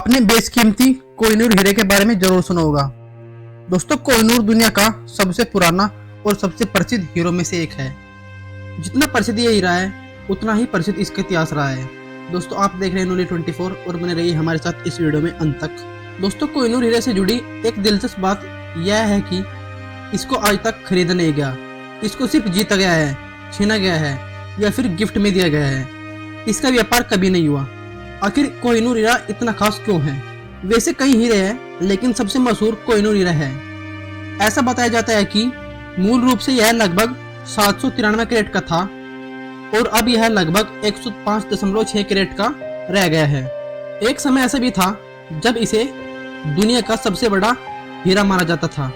आपने बेशकीमती कोहिनूर हीरे के बारे में जरूर सुना होगा। दोस्तों, कोहिनूर दुनिया का सबसे पुराना और सबसे प्रसिद्ध हीरो में से एक है। जितना प्रसिद्ध ये हीरा है उतना ही प्रसिद्ध इसका इतिहास रहा है। दोस्तों, आप देख रहे हैं नोली 24 और बने रहिए हमारे साथ इस वीडियो में अंत तक। दोस्तों, कोहिनूर हीरे से जुड़ी एक दिलचस्प बात यह है कि इसको आज तक खरीदा नहीं गया। इसको सिर्फ जीता गया है, छीना गया है या फिर गिफ्ट में दिया गया है। इसका व्यापार कभी नहीं हुआ। आखिर कोहिनूर हीरा इतना खास क्यों है? वैसे कई हीरे हैं, लेकिन सबसे मशहूर कोहिनूर हीरा है। ऐसा बताया जाता है कि मूल रूप से यह लगभग 793 कैरेट का था और अब यह लगभग 105.6 कैरेट का रह गया है। एक समय ऐसा भी था जब इसे दुनिया का सबसे बड़ा हीरा माना जाता था।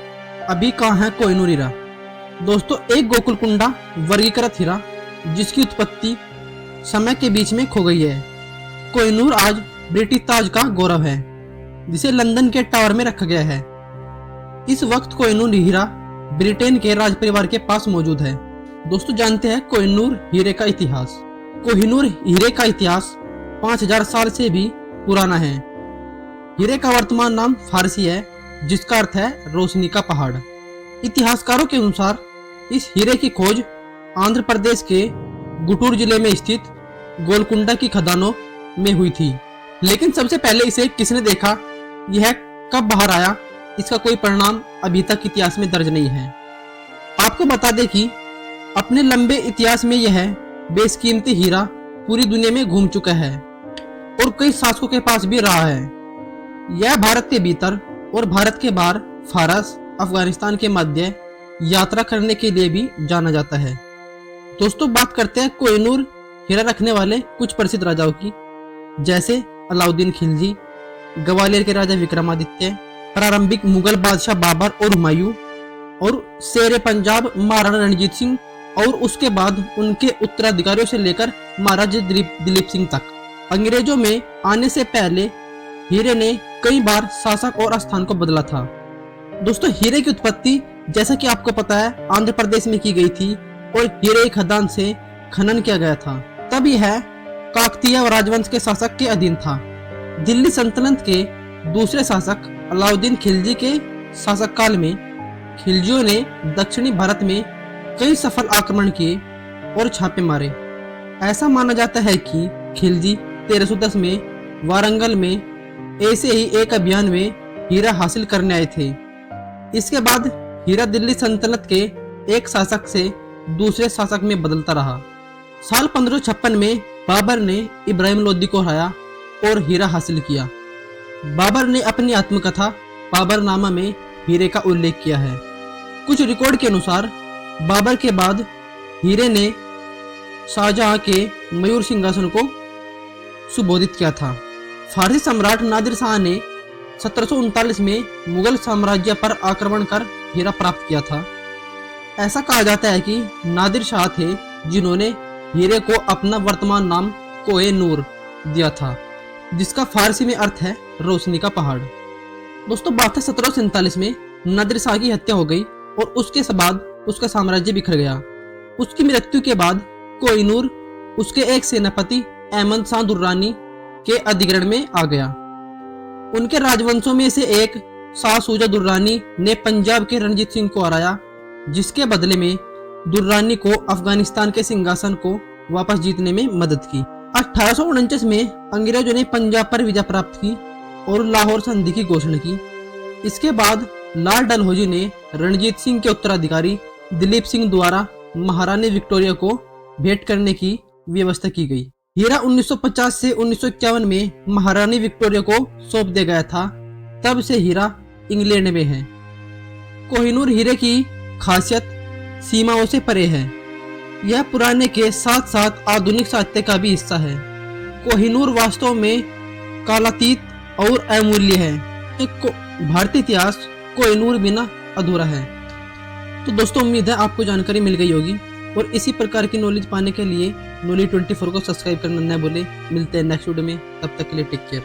अभी कहाँ है कोहिनूर हीरा? दोस्तों, एक गोकुलकुंडा वर्गीकृत हीरा जिसकी उत्पत्ति समय के बीच में खो गई है। कोहिनूर आज ब्रिटिश ताज का गौरव है, जिसे लंदन के टावर में रखा गया है। इस वक्त कोहिनूर हीरा ब्रिटेन के राज परिवार के पास मौजूद है। दोस्तों, जानते हैं कोहिनूर हीरे का इतिहास। कोहिनूर हीरे का इतिहास 5000 साल से भी पुराना है। हीरे का वर्तमान नाम फारसी है, जिसका अर्थ है रोशनी का पहाड़। इतिहासकारों के अनुसार इस हीरे की खोज आंध्र प्रदेश के गुंटूर जिले में स्थित गोलकुंडा की खदानों में हुई थी। लेकिन सबसे पहले इसे किसने देखा, यह कब बाहर आया, इसका कोई परिणाम अभी तक इतिहास में दर्ज नहीं है। आपको बता दें कि अपने लंबे इतिहास में यह बेशकीमती हीरा पूरी दुनिया में घूम चुका है और कई शासकों के पास भी रहा है। यह भारत के भीतर और भारत के बाहर फारस, अफगानिस्तान के मध्य यात्रा करने के लिए भी जाना जाता है। दोस्तों, बात करते हैं कोहिनूर हीरा रखने वाले कुछ प्रसिद्ध राजाओं की, जैसे अलाउद्दीन खिलजी, ग्वालियर के राजा विक्रमादित्य, प्रारंभिक मुगल बादशाह बाबर और हुमायूं, और शेर पंजाब महाराणा रणजीत सिंह, और उसके बाद उनके उत्तराधिकारियों से लेकर महाराजा दिलीप सिंह तक। अंग्रेजों में आने से पहले हीरे ने कई बार शासक और स्थान को बदला था। दोस्तों, हीरे की उत्पत्ति जैसा कि आपको पता है आंध्र प्रदेश में की गई थी और हीरे खदान से खनन किया गया था। तब यह काकतीय राजवंश के शासक के अधीन था। दिल्ली सल्तनत के दूसरे शासक अलाउद्दीन खिलजी के शासक काल में खिलजियों ने दक्षिणी भारत में कई सफल आक्रमण किए और छापे मारे। ऐसा माना जाता है कि खिलजी 1310 में वारंगल में ऐसे ही एक अभियान में हीरा हासिल करने आए थे। इसके बाद हीरा दिल्ली सल्तनत के एक शासक से दूसरे शासक में बदलता रहा। साल 1556 में बाबर ने इब्राहिम लोदी को हराया और हीरा हासिल किया। बाबर ने अपनी आत्मकथा बाबरनामा में हीरे का उल्लेख किया है। कुछ रिकॉर्ड के अनुसार बाबर के बाद हीरे ने शाहजहां के मयूर सिंहासन को सुबोधित किया था। फारसी सम्राट नादिर शाह ने 1739 में मुगल साम्राज्य पर आक्रमण कर हीरा प्राप्त किया था। ऐसा कहा जाता है कि नादिर शाह थे जिन्होंने हीरे को अपना वर्तमान नाम कोहिनूर दिया था, जिसका फारसी में अर्थ है रोशनी का पहाड़। दोस्तों, बात है 1747 में नादिर शाह की हत्या हो गई और उसके बाद उसका साम्राज्य बिखर गया। उसकी मृत्यु के बाद कोहिनूर उसके एक सेनापति अहमद शाह दुर्रानी के अधिग्रहण में आ गया। उनके राजवंशों में से एक शाह शुजा दुर्रानी ने पंजाब के रणजीत सिंह को हराया, जिसके बदले में दुर्रानी को अफगानिस्तान के सिंहासन को वापस जीतने में मदद की। 1849 में अंग्रेजों ने पंजाब पर विजय प्राप्त की और लाहौर संधि की घोषणा की। इसके बाद लाल डलहौजी ने रणजीत सिंह के उत्तराधिकारी दिलीप सिंह द्वारा महारानी विक्टोरिया को भेंट करने की व्यवस्था की गई। हीरा 1950 से 1951 में महारानी विक्टोरिया को सौंप दिया गया था। तब से हीरा इंग्लैंड में है। कोहिनूर हीरे की खासियत सीमाओं से परे है। यह पुराने के साथ साथ आधुनिक साहित्य का भी हिस्सा है। कोहिनूर वास्तव में कालातीत और अमूल्य है। भारतीय इतिहास कोहिनूर बिना अधूरा है। तो दोस्तों, उम्मीद है आपको जानकारी मिल गई होगी और इसी प्रकार की नॉलेज पाने के लिए नोली 24 को सब्सक्राइब करना न भूलें। मिलते हैं नेक्स्ट वीडियो में, तब तक के लिए टेक केयर।